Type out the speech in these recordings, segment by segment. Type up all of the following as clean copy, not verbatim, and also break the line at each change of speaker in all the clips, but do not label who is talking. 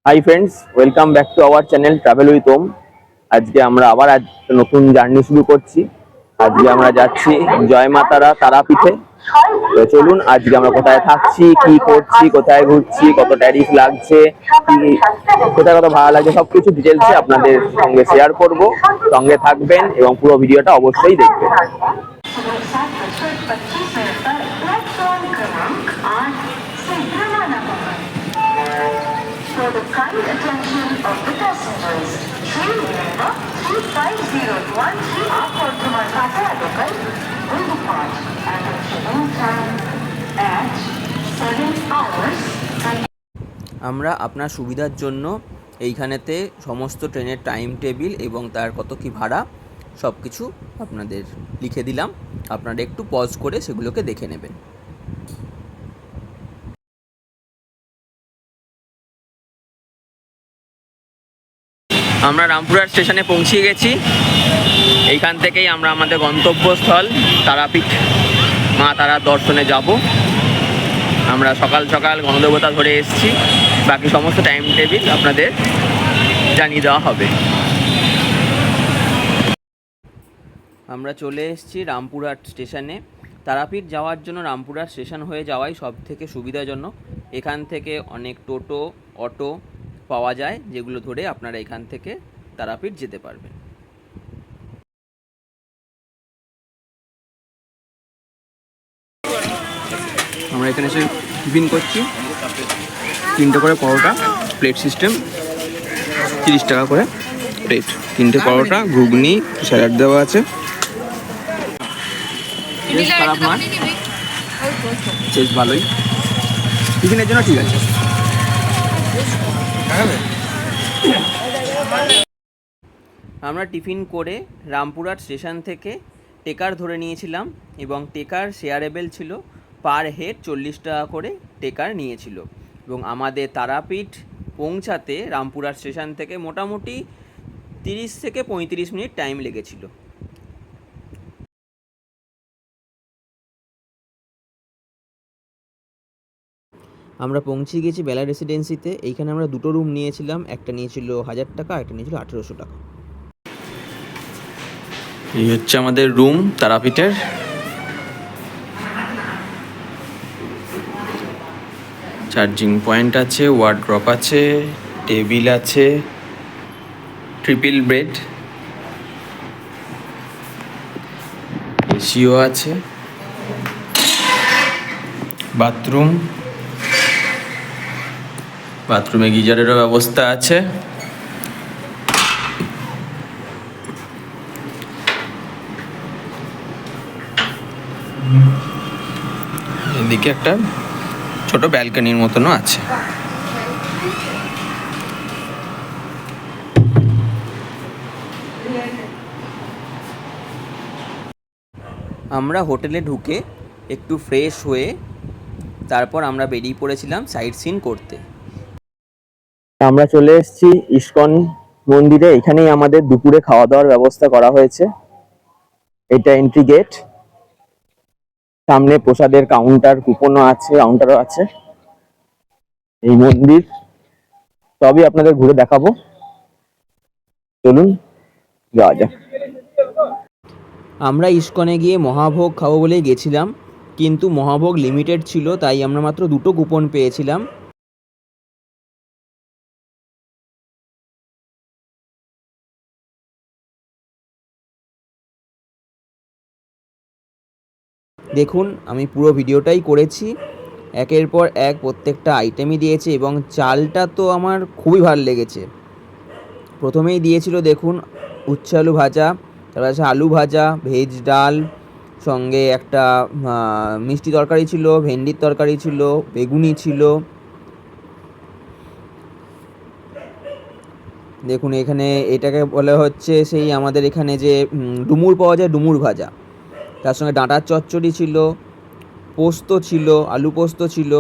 High friends, welcome back to our channel travel with Om. আজকে আমরা আবার নতুন জার্নি শুরু করছি। আজকে আমরা যাচ্ছি জয় মা তারা তারাপীঠে। তো চলুন আজকে আমরা কোথায় থাকছি, কি করছি, কোথায় ঘুরছি, কত ট্যারিফ লাগছে, কি কোথায় কত ভাড়া লাগছে, সবকিছু ডিটেলসে আপনাদের সঙ্গে শেয়ার করব। সঙ্গে থাকবেন এবং পুরো ভিডিওটা অবশ্যই দেখবেন। For the kind attention of the passengers, train number 35013 Akorkumar Pata local will depart at a scheduled time at 7 hours. আমরা আপনার সুবিধার জন্য এইখানেতে সমস্ত ট্রেনের টাইম টেবিল এবং তার কত কি ভাড়া সব কিছু আপনাদের লিখে দিলাম। আপনারা একটু পজ করে সেগুলোকে দেখে নেবেন। আমরা রামপুরহাট স্টেশনে পৌঁছে গেছি। এইখান থেকেই আমরা আমাদের গন্তব্যস্থল তারাপীঠ মা তারার দর্শনে যাব। আমরা সকাল সকাল গণদেবতা ধরে এসেছি, বাকি সমস্ত টাইম টেবিল আপনাদের জানিয়ে দেওয়া হবে। আমরা চলে এসেছি রামপুরহাট স্টেশনে। তারাপীঠ যাওয়ার জন্য রামপুরহাট স্টেশন হয়ে যাওয়াই সব থেকে সুবিধাজনক। এখান থেকে অনেক টোটো, অটো পাওয়া যায়, যেগুলো ধরে আপনারা এখান থেকে তারাপীঠ যেতে পারবেন। আমরা এখানে এসে টিফিন করছি। 3টে করে পরোটা, প্লেট সিস্টেম, 30 টাকা করে প্লেট। 3টে পরোটা, ঘুগনি, স্যালাড দেওয়া আছে। খারাপ নয়, বেশ ভালোই, টিফিনের জন্য ঠিক আছে। আমরা টিফিন করে রামপুরহাট স্টেশন থেকে টেকার ধরে নিয়েছিলাম এবং টেকার শেয়ারেবেল ছিল। পার হেড 40 টাকা করে টেকার নিয়েছিল এবং আমাদের তারাপীঠ পৌঁছাতে রামপুরহাট স্টেশন থেকে মোটামুটি 30 থেকে 35 মিনিট টাইম লেগেছিল। আমরা পৌঁছে গেছি বেলা রেসিডেন্সিতে। এইখানে আমরা 2টো রুম নিয়েছিলাম, একটা নিয়েছিল 1000 টাকা, একটা নিয়েছিল 1800 টাকা। এই হচ্ছে আমাদের রুম তারাপীঠের। চার্জিং পয়েন্ট আছে, ওয়ার্ড্রপ আছে, টেবিল আছে, ট্রিপল বেড, এসিও আছে, বাথরুমে গিজারেরও ব্যবস্থা আছে। এদিকে একটা ছোট ব্যালকনির মতনও আছে। আমরা হোটেলে ঢুকে একটু ফ্রেশ হয়ে তারপর আমরা বেরিয়ে পড়েছিলাম সাইট সিন করতে। আমরা চলে এসেছি ইস্কন মন্দিরে। এখানেই আমাদের দুপুরে খাওয়া দাওয়ার ব্যবস্থা করা হয়েছে। এটা এন্ট্রি গেট, সামনে প্রসাদের কাউন্টারও আছে। এই মন্দির সবই আপনাদের ঘুরে দেখাবো, চলুন যাওয়া যাক। আমরা ইস্কনে গিয়ে মহাভোগ খাবো বলে গেছিলাম, কিন্তু মহাভোগ লিমিটেড ছিল, তাই আমরা মাত্র 2টো কুপন পেয়েছিলাম। দেখুন, আমি পুরো ভিডিওটাই করেছি, একের পর এক প্রত্যেকটা আইটেমই দিয়েছে এবং চালটা তো আমার খুবই ভালো লেগেছে। প্রথমেই দিয়েছিল দেখুন উচ্ছে আলু ভাজা, তারপর আছে আলু ভাজা, ভেজ ডাল, সঙ্গে একটা মিষ্টি তরকারি ছিল, ভেন্ডির তরকারি ছিল, বেগুনি ছিল। দেখুন এখানে এটাকে বলা হচ্ছে সেই আমাদের এখানে যে ডুমুর পাওয়া যায়, ডুমুর ভাজা। তার সঙ্গে ডাঁটার চচ্চড়ি ছিল, পোস্ত ছিল, আলু পোস্ত ছিল।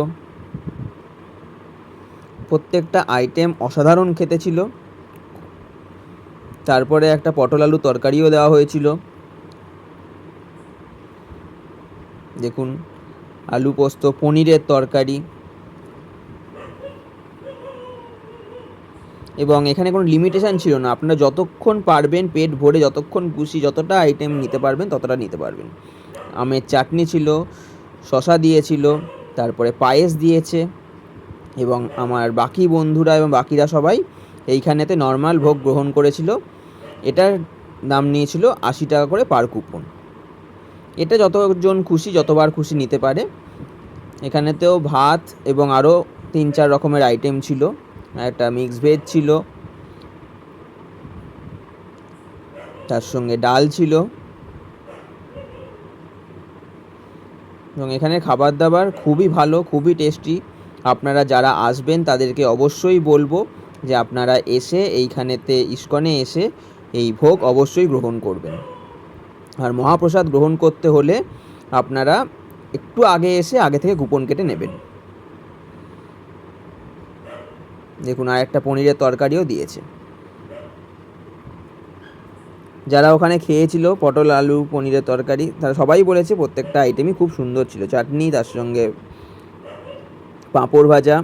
প্রত্যেকটা আইটেম অসাধারণ খেতে ছিল। তারপরে একটা পটল আলু তরকারিও দেওয়া হয়েছিল। দেখুন আলু পোস্ত, পনিরের তরকারি।
এবং এখানে কোনো লিমিটেশান ছিল না, আপনারা যতক্ষণ পারবেন পেট ভরে যতক্ষণ খুশি যতটা আইটেম নিতে পারবেন ততটা নিতে পারবেন। আমের চাটনি ছিল, শশা দিয়েছিল, তারপরে পায়েস দিয়েছে, এবং আমার বাকি বন্ধুরা এবং বাকিরা সবাই এইখানেতে নর্মাল ভোগ গ্রহণ করেছিল। এটার দাম নিয়েছিল 80 টাকা করে পার কুপন। এটা যতজন খুশি যতবার খুশি নিতে পারে। এখানেতেও ভাত এবং আরও 3-4 রকমের আইটেম ছিল, একটা মিক্স ভেজ ছিল, তার সঙ্গে ডাল ছিল, এবং এখানে খাবার দাবার খুবই ভালো, খুবই টেস্টি। আপনারা যারা আসবেন তাদেরকে অবশ্যই বলবো যে আপনারা এসে এইখানেতে ইস্কনে এসে এই ভোগ অবশ্যই গ্রহণ করবেন। আর মহাপ্রসাদ গ্রহণ করতে হলে আপনারা একটু আগে এসে আগে থেকে কুপন কেটে নেবেন। দেখুন আর একটা পনিরের তরকারিও দিয়েছে। যারা ওখানে খেয়েছিল পটল আলু পনিরের তরকারি তারা সবাই বলেছে প্রত্যেকটা আইটেমই খুব সুন্দর ছিল, চাটনি তার সঙ্গে পাঁপড় ভাজা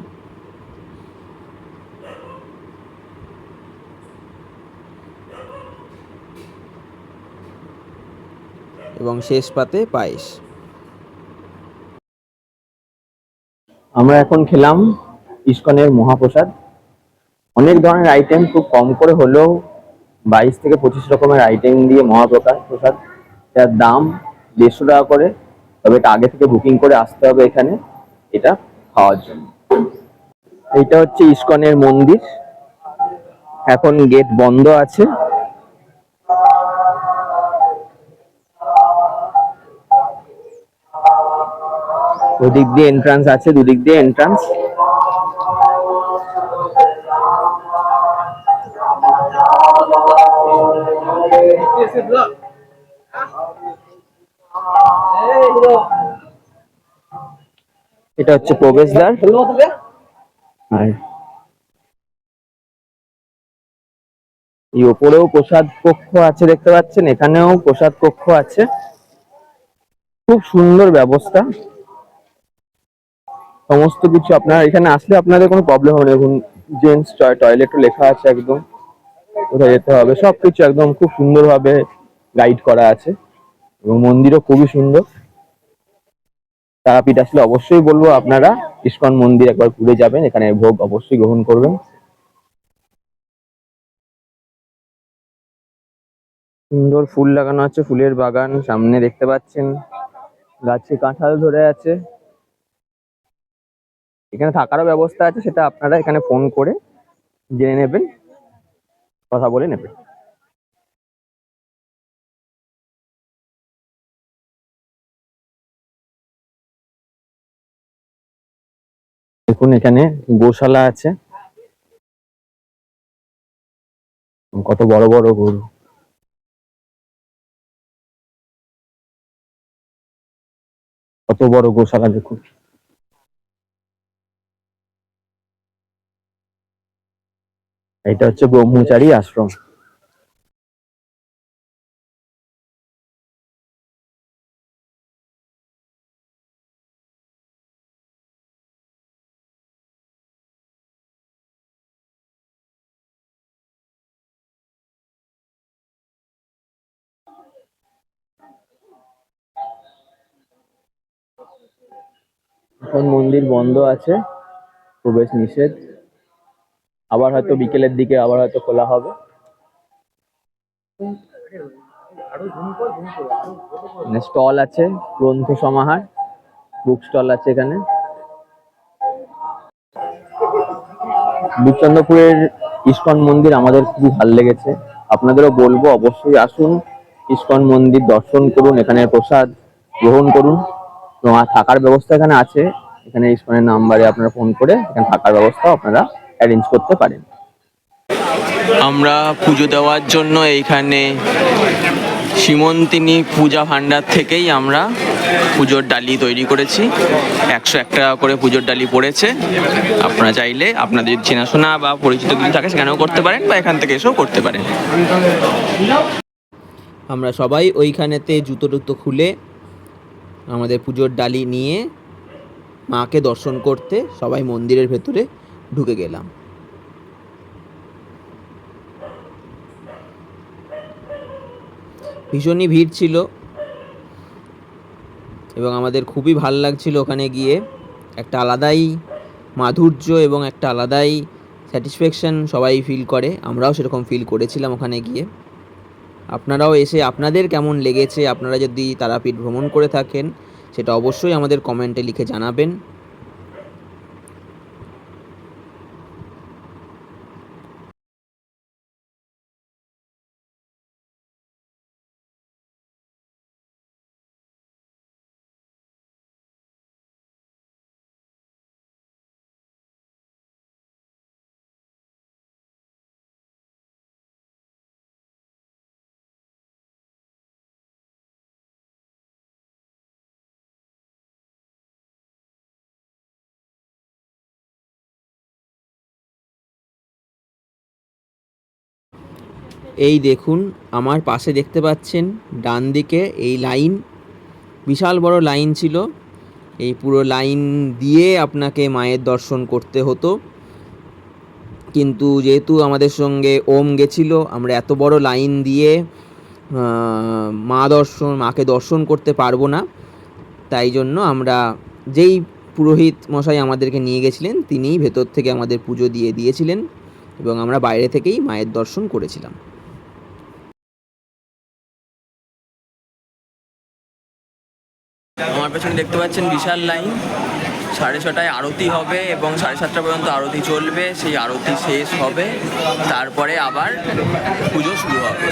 এবং শেষ পাতে পায়েস।
আমরা এখন খেলাম ইস্কনের মহাপ্রসাদ। অনেক ধরনের আইটেম, খুব কম করে হলেও 22 থেকে 25 রকমের আইটেম দিয়ে মহাপ্রসাদ, যার দাম 150 টাকা করে। তবে এটা আগে থেকে বুকিং করে আসতে হবে এখানে এটা খাওয়ার জন্য। এইটা হচ্ছে ইস্কনের মন্দির, এখন গেট বন্ধ আছে। ওদিক দিয়ে এন্ট্রান্স আছে, দুদিক দিয়ে এন্ট্রান্স। এটা হচ্ছে প্রবেশদ্বার। আর এই ওপরেও প্রসাদ কক্ষ আছে দেখতে পাচ্ছেন, এখানেও প্রসাদ কক্ষ আছে। খুব সুন্দর ব্যবস্থা, সমস্ত কিছু আপনারা এখানে আসলে আপনাদের কোনো প্রবলেম হবে না। দেখুন জেন্টস টয়লেটও লেখা আছে, একদম কোথায় যেতে হবে সবকিছু একদম খুব সুন্দরভাবে গাইড করা আছে। এবং মন্দিরও খুবই সুন্দর। তারাপীঠ আসলে অবশ্যই বলবো আপনারা ইস্কন মন্দির একবার ঘুরে যাবেন, এখানে ভোগ অবশ্যই গ্রহণ করবেন। সুন্দর ফুল লাগানো আছে, ফুলের বাগান সামনে দেখতে পাচ্ছেন, গাছে কাঁঠাল ধরে আছে। এখানে থাকারও ব্যবস্থা আছে, সেটা আপনারা এখানে ফোন করে জেনে নেবেন, কথা বলে নেবেন। দেখুন এখানে গোশালা আছে, কত বড় বড় গরু। কত বড় গোশালা দেখুন। এটা হচ্ছে ব্রহ্মচারী আশ্রম। এখন মন্দির বন্ধ আছে, প্রবেশ নিষেধ। আবার হয়তো বিকেলের দিকে আবার হয়তো খোলা হবে। স্টল আছে, গ্রন্থ সমাহার, বুক স্টল আছে এখানে। বিচন্দ্রপুরের ইস্কন মন্দির আমাদের খুবই ভালো লেগেছে, আপনাদেরও বলবো অবশ্যই আসুন, ইস্কন মন্দির দর্শন করুন, এখানে প্রসাদ গ্রহণ করুন। এবং থাকার ব্যবস্থা এখানে আছে, এখানে ইস্কনের নাম্বারে আপনারা ফোন করে এখানে থাকার ব্যবস্থা আপনারা অ্যারেঞ্জ করতে পারেন।
আমরা পুজো দেওয়ার জন্য এইখানে সীমন্তিনী পূজা ভাণ্ডার থেকেই আমরা পুজোর ডালি তৈরি করেছি। 101 টাকা করে পুজোর ডালি পড়েছে। আপনারা চাইলে আপনাদের চেনাশোনা বা পরিচিত কিছু থাকে সেখানেও করতে পারেন, বা এখান থেকে এসেও করতে পারেন। আমরা সবাই ওইখানেতে জুতো টুতো খুলে আমাদের পুজোর ডালি নিয়ে মাকে দর্শন করতে সবাই মন্দিরের ভেতরে ঢুকে গেলাম। ভীষণই ভিড় ছিল এবং আমাদের খুবই ভাল লাগছিল ওখানে গিয়ে। একটা আলাদাই মাধুর্য এবং একটা আলাদাই স্যাটিসফ্যাকশান সবাই ফিল করে, আমরাও সেরকম ফিল করেছিলাম ওখানে গিয়ে। আপনারাও এসে আপনাদের কেমন লেগেছে, আপনারা যদি তারাপীঠ ভ্রমণ করে থাকেন সেটা অবশ্যই আমাদের কমেন্টে লিখে জানাবেন। এই দেখুন আমার পাশে দেখতে পাচ্ছেন ডান দিকে এই লাইন, বিশাল বড় লাইন ছিল। এই পুরো লাইন দিয়ে আপনাকে মায়ের দর্শন করতে হতো, কিন্তু যেহেতু আমাদের সঙ্গে ওম গেছিল, আমরা এত বড় লাইন দিয়ে মাকে দর্শন করতে পারবো না। তাই জন্য আমরা, যেই পুরোহিত মশাই আমাদেরকে নিয়ে গেছিলেন তিনিই ভেতর থেকে আমাদের পুজো দিয়ে দিয়েছিলেন এবং আমরা বাইরে থেকেই মায়ের দর্শন করেছিলাম। আমার পেছনে দেখতে পাচ্ছেন বিশাল লাইন। 6:30টায় আরতি হবে এবং 7:30 পর্যন্ত আরতি চলবে। সেই আরতি শেষ হবে, তারপরে আবার পুজো শুরু হবে।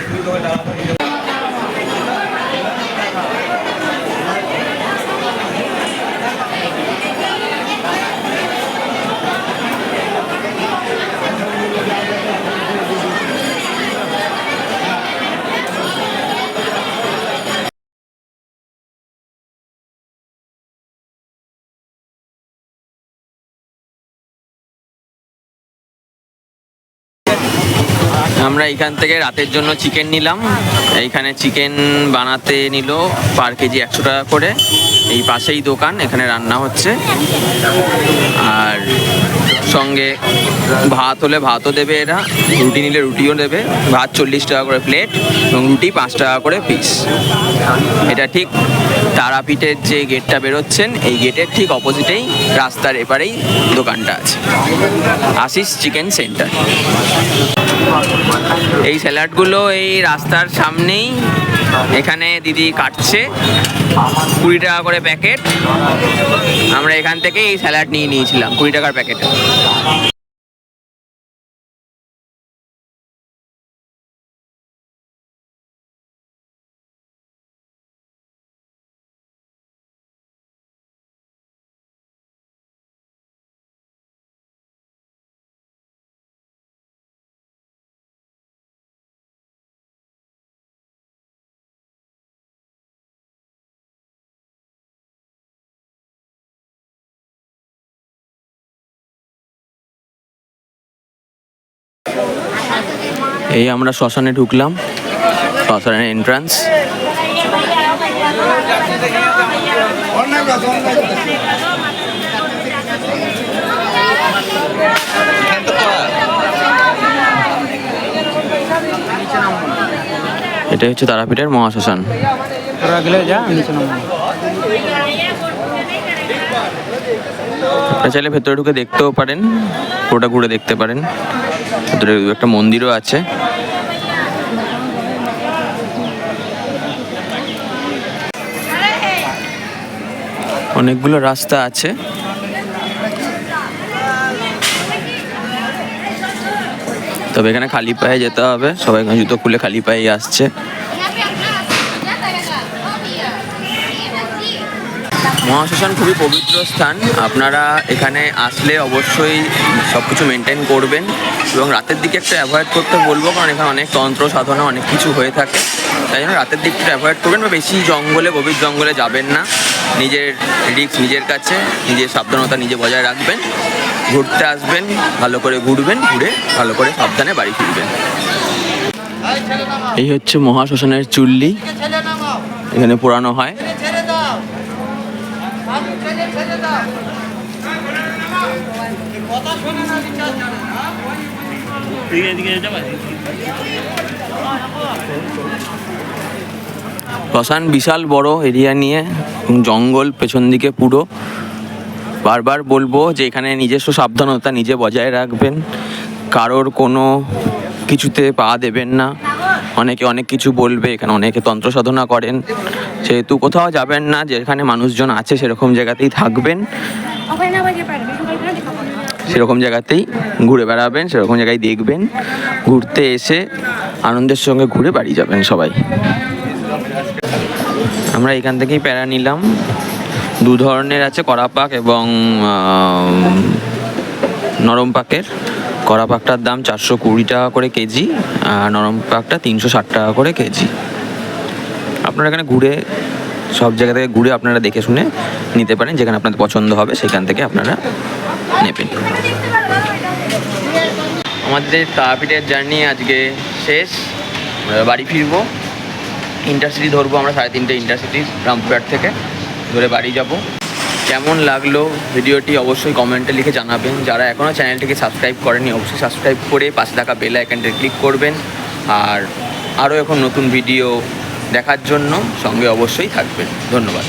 আমরা এখান থেকে রাতের জন্য চিকেন নিলাম। এইখানে চিকেন বানাতে নিল পার কেজি 100 টাকা করে। এই পাশেই দোকান, এখানে রান্না হচ্ছে। আর সঙ্গে ভাত হলে ভাতও দেবে এরা, রুটি নিলে রুটিও দেবে। ভাত 40 টাকা করে প্লেট এবং রুটি 5 টাকা করে পিস। এটা ঠিক তারাপীঠের যে গেটটা বেরোচ্ছেন এই গেটের ঠিক অপোজিটেই, রাস্তার এপারেই দোকানটা আছে, আশিস চিকেন সেন্টার। এই স্যালাডগুলো এই রাস্তার সামনেই এখানে দিদি কাটছে, 20 টাকা করে প্যাকেট। আমরা এখান থেকে এই স্যালাড নিয়ে নিয়েছিলাম 20 টাকার প্যাকেট। এই আমরা শ্মশানে ঢুকলাম, শ্মশানের এন্ট্রান্স। এটাই হচ্ছে তারাপীঠের মহাশ্মশান। আপনারা চাইলে ভেতরে ঢুকে দেখতেও পারেন, পুরোটা ঘুরে দেখতে পারেন। ভেতরে একটা মন্দিরও আছে। অনেকগুলো রাস্তা আছে। তবে এখানে খালি পায়ে যেতে হবে, সবাই জুতো খুলে খালি পায়ে আসছে। মহাশ্মশান খুবই পবিত্র স্থান। আপনারা এখানে আসলে অবশ্যই সব কিছু মেনটেন করবেন এবং রাতের দিকে একটা অ্যাভয়েড করতে বলবো, কারণ এখানে অনেক তন্ত্র সাধনা অনেক কিছু হয়ে থাকে। তাই জন্য রাতের দিকটা অ্যাভয়েড করবেন বা বেশি জঙ্গলে, গভীর জঙ্গলে যাবেন না। নিজের রিস্ক নিজের কাছে, নিজের সাবধানতা নিজে বজায় রাখবেন। ঘুরতে আসবেন, ভালো করে ঘুরবেন, ঘুরে ভালো করে সাবধানে বাড়ি ফিরবেন। এই হচ্ছে মহাশ্মশানের চুল্লি, এখানে পোড়ানো হয়। শ্মশান বিশাল বড় এরিয়া নিয়ে, জঙ্গল পেছন দিকে পুরো। বারবার বলবো যে এখানে নিজস্ব সাবধানতা নিজে বজায় রাখবেন, কারোর কোনো কিছুতে পা দেবেন না। অনেকে অনেক কিছু বলবে, এখানে অনেকে তন্ত্র সাধনা করেন, সেহেতু কোথাও যাবেন না, যেখানে মানুষজন আছে সেরকম জায়গাতেই থাকবেন, সেরকম জায়গাতেই ঘুরে বেড়াবেন, সেরকম জায়গায় দেখবেন, ঘুরতে এসে আনন্দের সঙ্গে ঘুরে বাড়ি যাবেন সবাই। আমরা এখান থেকেই প্যারা নিলাম, দু ধরনের আছে, কড়া পাক এবং নরম পাকের। কড়া পাকটার দাম 420 টাকা করে কেজি, আর নরম পাকটা 360 টাকা করে কেজি। আপনারা এখানে ঘুরে, সব জায়গা থেকে ঘুরে আপনারা দেখে শুনে নিতে পারেন, যেখানে আপনাদের পছন্দ হবে সেখান থেকে আপনারা নেবেন। আমাদের তারাপীঠের জার্নি আজকে শেষ, আমরা বাড়ি ফিরবো। ইন্টারসিটি ধরবো আমরা, 3:30 ইন্টারসিটি রামপুরহাট থেকে ধরে বাড়ি যাব। কেমন লাগলো ভিডিওটি অবশ্যই কমেন্টে লিখে জানাবেন। যারা এখনও চ্যানেলটিকে সাবস্ক্রাইব করেনি অবশ্যই সাবস্ক্রাইব করে পাশে থাকা বেল আইকনটি ক্লিক করবেন, আর আরও এখন নতুন ভিডিও দেখার জন্য সঙ্গে অবশ্যই থাকবেন। ধন্যবাদ।